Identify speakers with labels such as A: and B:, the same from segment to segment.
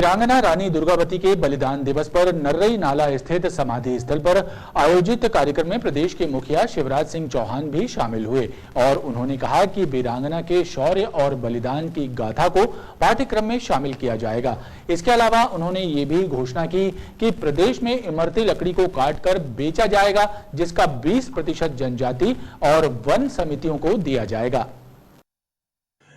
A: वीरांगना रानी दुर्गावती के बलिदान दिवस पर नर्रई नाला स्थित समाधि स्थल पर आयोजित कार्यक्रम में प्रदेश के मुखिया शिवराज सिंह चौहान भी शामिल हुए और उन्होंने कहा कि वीरांगना के शौर्य और बलिदान की गाथा को पाठ्यक्रम में शामिल किया जाएगा। इसके अलावा उन्होंने ये भी घोषणा की कि प्रदेश में इमरती लकड़ी को काटकर बेचा जाएगा, जिसका 20% जनजाति और वन समितियों को दिया जाएगा।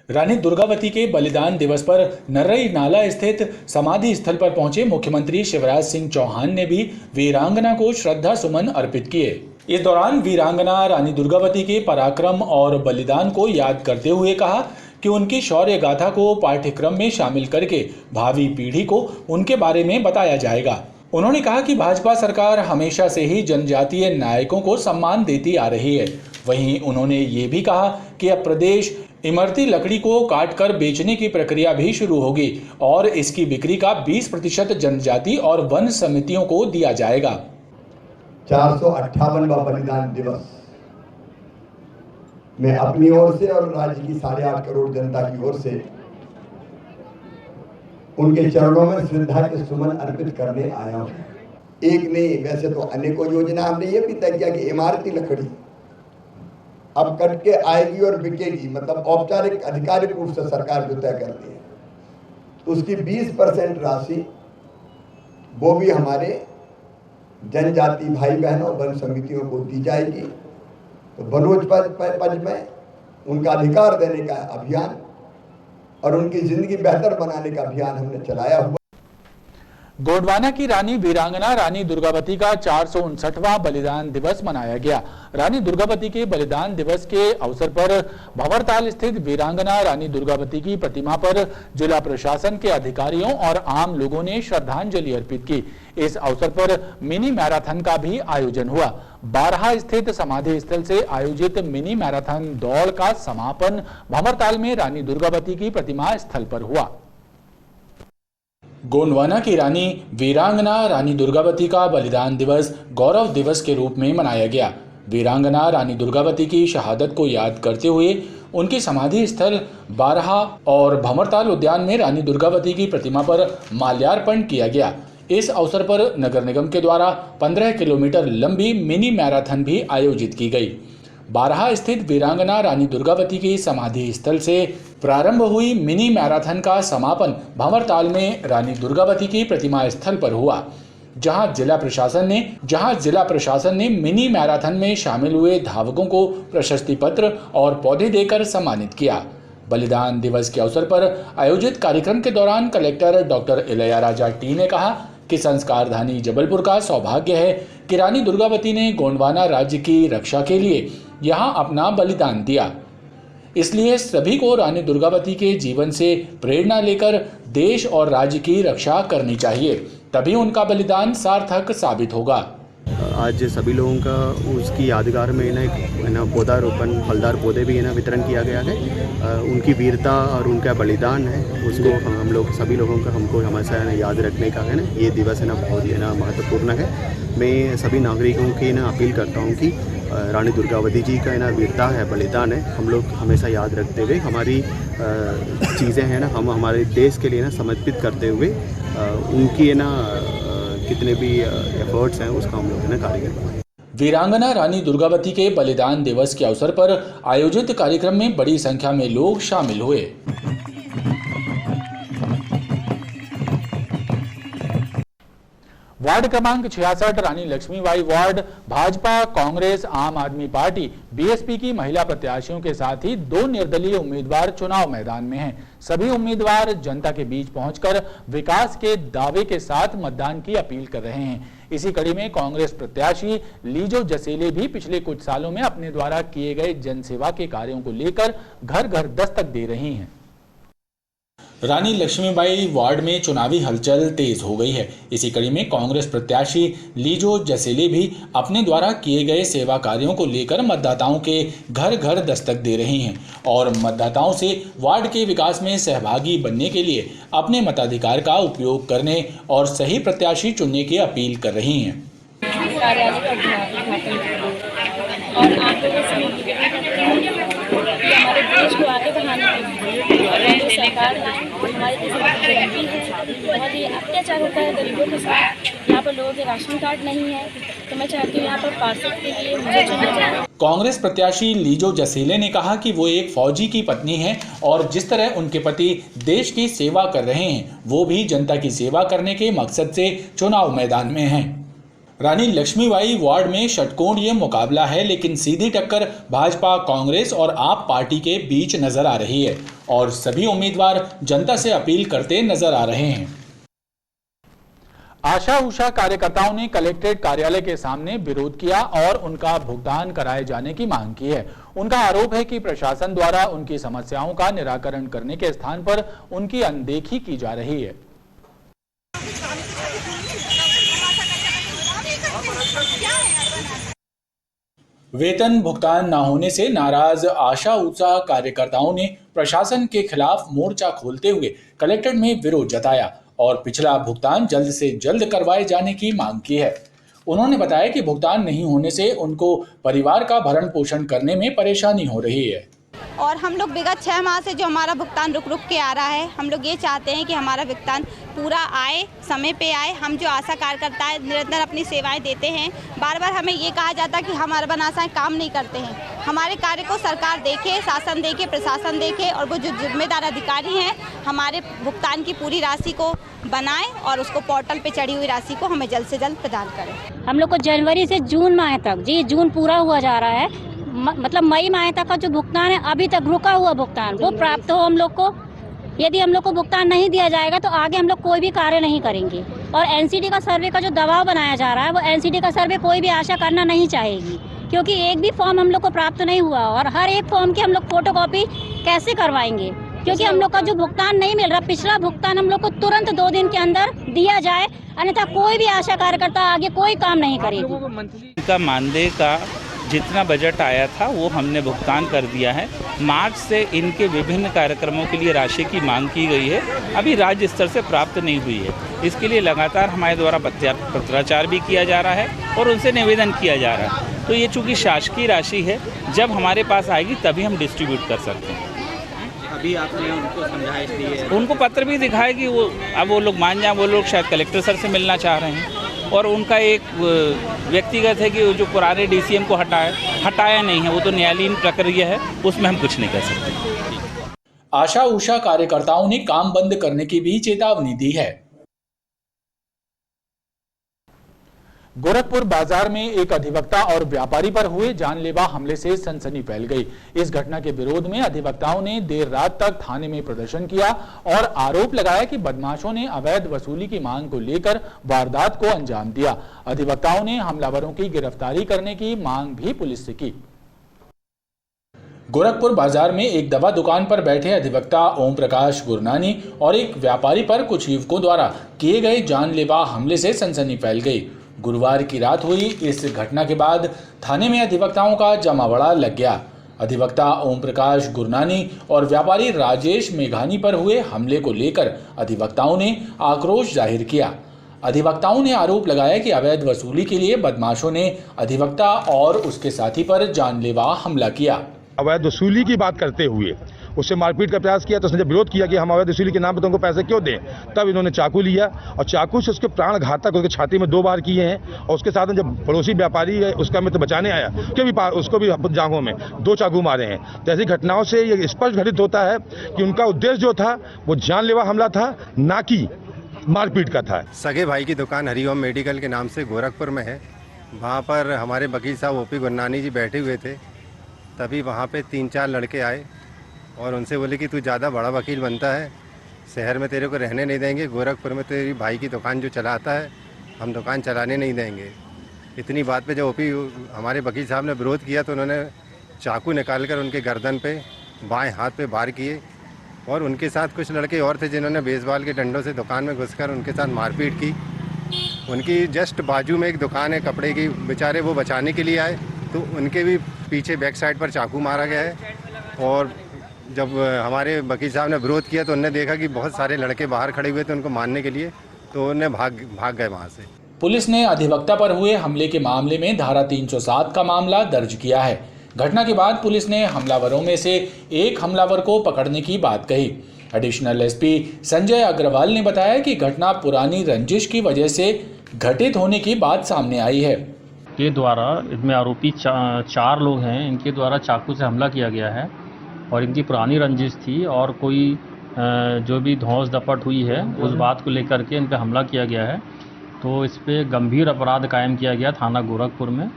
A: रानी दुर्गावती के बलिदान दिवस पर नर्रई नाला स्थित समाधि स्थल पर पहुंचे मुख्यमंत्री शिवराज सिंह चौहान ने भी वीरांगना को श्रद्धा सुमन अर्पित किए। इस दौरान वीरांगना रानी दुर्गावती के पराक्रम और बलिदान को याद करते हुए कहा कि उनकी शौर्य गाथा को पाठ्यक्रम में शामिल करके भावी पीढ़ी को उनके बारे में बताया जाएगा। उन्होंने कहा कि भाजपा सरकार हमेशा से ही जनजातीय नायकों को सम्मान देती आ रही है। वहीं उन्होंने ये भी कहा कि अब प्रदेश इमरती लकड़ी को काटकर बेचने की प्रक्रिया भी शुरू होगी और इसकी बिक्री का 20% जनजाति और वन समितियों को दिया जाएगा।
B: 458वां बलिदान दिवस मैं अपनी ओर से और राज्य की 8.5 करोड़ जनता की ओर से उनके चरणों में श्रद्धा के सुमन अर्पित करने आया हूं। एक नहीं, वैसे तो अनेकों योजना हमने ये भी तय किया कि इमारती लकड़ी अब कट के आएगी और बिकेगी, मतलब औपचारिक आधिकारिक रूप से सरकार जो तय करती है, तो उसकी 20% राशि वो भी हमारे जनजाति भाई बहनों वन समितियों को दी जाएगी। तो वनोज पद में उनका अधिकार देने का अभियान और उनकी जिंदगी बेहतर बनाने का अभियान हमने चलाया हुआ।
A: गोंडवाना की रानी वीरांगना रानी दुर्गावती का 459वां बलिदान दिवस मनाया गया। रानी दुर्गावती के बलिदान दिवस के अवसर पर भंवरताल स्थित वीरांगना रानी दुर्गावती की प्रतिमा पर जिला प्रशासन के अधिकारियों और आम लोगों ने श्रद्धांजलि अर्पित की। इस अवसर पर मिनी मैराथन का भी आयोजन हुआ। बारहा स्थित समाधि स्थल से आयोजित मिनी मैराथन दौड़ का समापन भंवरताल में रानी दुर्गावती की प्रतिमा स्थल पर हुआ। गोंडवाना की रानी वीरांगना रानी दुर्गावती का बलिदान दिवस गौरव दिवस के रूप में मनाया गया। वीरांगना रानी दुर्गावती की शहादत को याद करते हुए उनकी समाधि स्थल बारहा और भंवरताल उद्यान में रानी दुर्गावती की प्रतिमा पर माल्यार्पण किया गया। इस अवसर पर नगर निगम के द्वारा 15 किलोमीटर लंबी मिनी मैराथन भी आयोजित की गई। बारहा स्थित वीरांगना रानी दुर्गावती की समाधि स्थल से प्रारंभ हुई मिनी मैराथन का समापन भंवरताल में रानी दुर्गावती की प्रतिमा स्थल पर हुआ, जहां जिला प्रशासन ने मिनी मैराथन में शामिल हुए धावकों को प्रशस्ति पत्र और पौधे देकर सम्मानित किया। बलिदान दिवस के अवसर पर आयोजित कार्यक्रम के दौरान कलेक्टर डॉक्टर इलैयाराजा टी ने कहा कि संस्कारधानी जबलपुर का सौभाग्य है कि रानी दुर्गावती ने गोंडवाना राज्य की रक्षा के लिए यहां अपना बलिदान दिया। इसलिए सभी को रानी दुर्गावती के जीवन से प्रेरणा लेकर देश और राज्य की रक्षा करनी चाहिए, तभी उनका बलिदान सार्थक साबित होगा।
C: आज सभी लोगों का उसकी यादगार में ना पौधारोपण फलदार पौधे भी वितरण किया गया है। उनकी वीरता और उनका बलिदान है, उसको हम लोग सभी लोगों का हमको हमेशा याद रखने का है ये दिवस बहुत महत्वपूर्ण है। मैं सभी नागरिकों की अपील करता हूँ कि रानी दुर्गावती जी का वीरता है, बलिदान है, हम लोग हमेशा याद रखते हुए हमारी चीज़ें हैं हम हमारे देश के लिए समर्पित करते हुए उनकी कितने भी एफर्ट्स हैं उसका हम लोग कार्य करवाएं।
A: वीरांगना रानी दुर्गावती के बलिदान दिवस के अवसर पर आयोजित कार्यक्रम में बड़ी संख्या में लोग शामिल हुए। वार्ड क्रमांक 66 रानी लक्ष्मीबाई वार्ड भाजपा, कांग्रेस, आम आदमी पार्टी, बीएसपी की महिला प्रत्याशियों के साथ ही 2 निर्दलीय उम्मीदवार चुनाव मैदान में हैं। सभी उम्मीदवार जनता के बीच पहुंचकर विकास के दावे के साथ मतदान की अपील कर रहे हैं। इसी कड़ी में कांग्रेस प्रत्याशी लीजो जसेले भी पिछले कुछ सालों में अपने द्वारा किए गए जनसेवा के कार्यों को लेकर घर घर दस्तक दे रही हैं। रानी लक्ष्मीबाई वार्ड में चुनावी हलचल तेज हो गई है। इसी कड़ी में कांग्रेस प्रत्याशी लीजो जसेले भी अपने द्वारा किए गए सेवा कार्यों को लेकर मतदाताओं के घर घर दस्तक दे रही हैं और मतदाताओं से वार्ड के विकास में सहभागी बनने के लिए अपने मताधिकार का उपयोग करने और सही प्रत्याशी चुनने की अपील कर रही हैं।
D: और आप लोगों से हमारे देश को आगे बढ़ाने के लिए जो सरकार हमारे देश में गरीबी है, बहुत ही अत्याचार होता है गरीबों के साथ। यहाँ पर लोगों के राशन कार्ड नहीं है, तो मैं चाहती हूँ यहाँ पर पार्षद के लिए मुझे चुना जाए।
A: कांग्रेस प्रत्याशी लीजो जसीले ने कहा कि वो एक फौजी की पत्नी हैं और जिस तरह उनके पति देश की सेवा कर रहे हैं, वो भी जनता की सेवा करने के मकसद से चुनाव मैदान में हैं। रानी लक्ष्मीबाई वार्ड में षटकोणीय मुकाबला है, लेकिन सीधी टक्कर भाजपा, कांग्रेस और आप पार्टी के बीच नजर आ रही है और सभी उम्मीदवार जनता से अपील करते नजर आ रहे हैं। आशा उषा कार्यकर्ताओं ने कलेक्ट्रेट कार्यालय के सामने विरोध किया और उनका भुगतान कराए जाने की मांग की है। उनका आरोप है कि प्रशासन द्वारा उनकी समस्याओं का निराकरण करने के स्थान पर उनकी अनदेखी की जा रही है। वेतन भुगतान न होने से नाराज आशा उषा कार्यकर्ताओं ने प्रशासन के खिलाफ मोर्चा खोलते हुए कलेक्ट्रेट में विरोध जताया और पिछला भुगतान जल्द से जल्द करवाए जाने की मांग की है। उन्होंने बताया कि भुगतान नहीं होने से उनको परिवार का भरण पोषण करने में परेशानी हो रही है
E: और हम लोग विगत 6 माह से जो हमारा भुगतान रुक के आ रहा है, हम लोग ये चाहते हैं कि हमारा भुगतान पूरा आए, समय पे आए। हम जो आशा कार्यकर्ता है निरंतर अपनी सेवाएं देते हैं। बार बार हमें ये कहा जाता है कि हम अर्बन आशाएं काम नहीं करते हैं। हमारे कार्य को सरकार देखे, शासन देखे, प्रशासन देखे और वो जो जिम्मेदार अधिकारी हैं हमारे भुगतान की पूरी राशि को बनाएं और उसको पोर्टल पे चढ़ी हुई राशि को हमें जल्द से जल्द प्रदान करें।
D: हम लोग को जनवरी से जून माह तक, जी जून पूरा हुआ जा रहा है, मतलब मई माह तक का जो भुगतान है अभी तक रुका हुआ भुगतान वो प्राप्त हो हम लोग को। यदि हम लोग को भुगतान नहीं दिया जाएगा तो आगे हम लोग कोई भी कार्य नहीं करेंगे। और एनसीडी का सर्वे का जो दबाव बनाया जा रहा है वो एनसीडी का सर्वे कोई भी आशा करना नहीं चाहेगी, क्योंकि एक भी फॉर्म हम लोग को प्राप्त नहीं हुआ और हर एक फॉर्म की हम लोग फोटोकॉपी कैसे करवाएंगे, क्योंकि हम लोग का जो भुगतान नहीं मिल रहा। पिछला भुगतान हम लोग को तुरंत 2 दिन के अंदर दिया जाए, अन्यथा कोई भी आशा कार्यकर्ता आगे कोई काम नहीं करेगी।
F: इनका मानदेय का जितना बजट आया था वो हमने भुगतान कर दिया है। मार्च से इनके विभिन्न कार्यक्रमों के लिए राशि की मांग की गई है, अभी राज्य स्तर से प्राप्त नहीं हुई है। इसके लिए लगातार हमारे द्वारा पत्राचार भी किया जा रहा है और उनसे निवेदन किया जा रहा है। तो ये चूँकि शासकीय राशि है, जब हमारे पास आएगी तभी हम डिस्ट्रीब्यूट कर सकते हैं।
G: अभी आपने उनको समझाइश दी है?
F: उनको पत्र भी दिखाया कि वो अब वो लोग मान जाए। वो लोग शायद कलेक्टर सर से मिलना चाह रहे हैं और उनका एक व्यक्तिगत है कि जो पुराने डीसीएम को हटाया नहीं है, वो तो न्यायालयीन प्रक्रिया है, उसमें हम कुछ नहीं कर सकते।
A: आशा उषा कार्यकर्ताओं ने काम बंद करने की भी चेतावनी दी है। गोरखपुर बाजार में एक अधिवक्ता और व्यापारी पर हुए जानलेवा हमले से सनसनी फैल गई। इस घटना के विरोध में अधिवक्ताओं ने देर रात तक थाने में प्रदर्शन किया और आरोप लगाया कि बदमाशों ने अवैध वसूली की मांग को लेकर वारदात को अंजाम दिया। अधिवक्ताओं ने हमलावरों की गिरफ्तारी करने की मांग भी पुलिस से की। गोरखपुर बाजार में एक दवा दुकान पर बैठे अधिवक्ता ओम प्रकाश गुरनानी और एक व्यापारी पर कुछ युवकों द्वारा किए गए जानलेवा हमले से सनसनी फैल गई। गुरुवार की रात हुई इस घटना के बाद थाने में अधिवक्ताओं का जमावड़ा लग गया। अधिवक्ता ओम प्रकाश गुरनानी और व्यापारी राजेश मेघानी पर हुए हमले को लेकर अधिवक्ताओं ने आक्रोश जाहिर किया। अधिवक्ताओं ने आरोप लगाया कि अवैध वसूली के लिए बदमाशों ने अधिवक्ता और उसके साथी पर जानलेवा हमला किया।
H: अवैध वसूली की बात करते हुए उससे मारपीट का प्रयास किया, तो उसने जब विरोध किया कि हम अवैध वसूली के नाम पर तुमको पैसे क्यों दें, तब इन्होंने चाकू लिया और चाकू से उसके प्राण घातक उसके छाती में 2 बार किए हैं। और उसके साथ जब पड़ोसी व्यापारी है उसका मित्र बचाने आया उसको भी जांघों में 2 चाकू मारे हैं। तो ऐसी घटनाओं से ये स्पष्ट घटित होता है कि उनका उद्देश्य जो था वो जानलेवा हमला था, ना कि मारपीट का था।
I: सगे भाई की दुकान हरिओम मेडिकल के नाम से गोरखपुर में है। वहाँ पर हमारे वकील साहब ओपी गुरनानी जी बैठे हुए थे। तभी वहाँ पे 3-4 लड़के आए और उनसे बोले कि तू ज़्यादा बड़ा वकील बनता है, शहर में तेरे को रहने नहीं देंगे, गोरखपुर में तेरी भाई की दुकान जो चलाता है हम दुकान चलाने नहीं देंगे। इतनी बात पे जब ओपी हमारे वकील साहब ने विरोध किया तो उन्होंने चाकू निकालकर उनके गर्दन पे बाएं हाथ पे वार किए और उनके साथ कुछ लड़के और थे जिन्होंने बेसबॉल के डंडों से दुकान में घुसकर उनके साथ मारपीट की। उनकी जस्ट बाजू में एक दुकान है कपड़े की, बेचारे वो बचाने के लिए आए तो उनके भी पीछे बैक साइड पर चाकू मारा गया है। और जब हमारे वकील साहब ने विरोध किया तो उन्होंने देखा कि बहुत सारे लड़के बाहर खड़े हुए थे उनको मारने के लिए, तो उन्हें भाग गए वहाँ से।
A: पुलिस ने अधिवक्ता पर हुए हमले के मामले में धारा 307 का मामला दर्ज किया है। घटना के बाद पुलिस ने हमलावरों में से एक हमलावर को पकड़ने की बात कही। एडिशनल एसपी संजय अग्रवाल ने बताया कि घटना पुरानी रंजिश की वजह से घटित होने की बात सामने आई है।
J: के द्वारा इसमें आरोपी चार लोग हैं, इनके द्वारा चाकू से हमला किया गया है और इनकी पुरानी रंजिश थी और कोई जो भी धौंस दपट हुई है उस बात को लेकर के इन पर हमला किया गया है। तो इस पर गंभीर अपराध कायम किया गया थाना गोरखपुर में।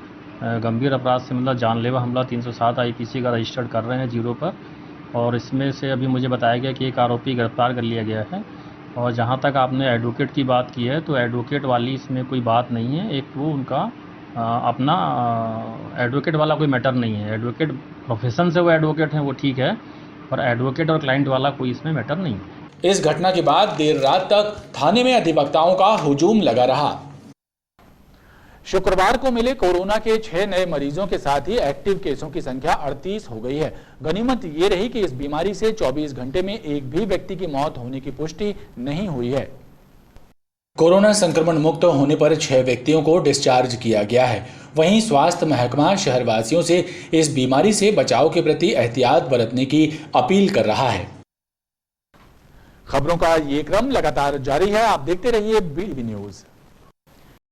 J: गंभीर अपराध से मतलब जानलेवा हमला 307 IPC का रजिस्टर्ड कर रहे हैं 0 पर, और इसमें से अभी मुझे बताया गया कि एक आरोपी गिरफ्तार कर लिया गया है। और जहां तक आपने एडवोकेट की बात की है तो एडवोकेट वाली इसमें कोई बात नहीं है। एक वो उनका अपना एडवोकेट वाला कोई मैटर नहीं है। एडवोकेट प्रोफेशन से वो एडवोकेट हैं, वो ठीक है, पर एडवोकेट और क्लाइंट वाला कोई इसमें मैटर नहीं है।
A: इस घटना के बाद देर रात तक थाने में अधिवक्ताओं का हुजूम लगा रहा। शुक्रवार को मिले कोरोना के 6 नए मरीजों के साथ ही एक्टिव केसों की संख्या 38 हो गई है। गनीमत ये रही कि इस बीमारी से 24 घंटे में एक भी व्यक्ति की मौत होने की पुष्टि नहीं हुई है। कोरोना संक्रमण मुक्त होने पर 6 व्यक्तियों को डिस्चार्ज किया गया है। वहीं स्वास्थ्य महकमा शहरवासियों से इस बीमारी से बचाव के प्रति एहतियात बरतने की अपील कर रहा है। खबरों का ये क्रम लगातार जारी है, आप देखते रहिए BTV न्यूज।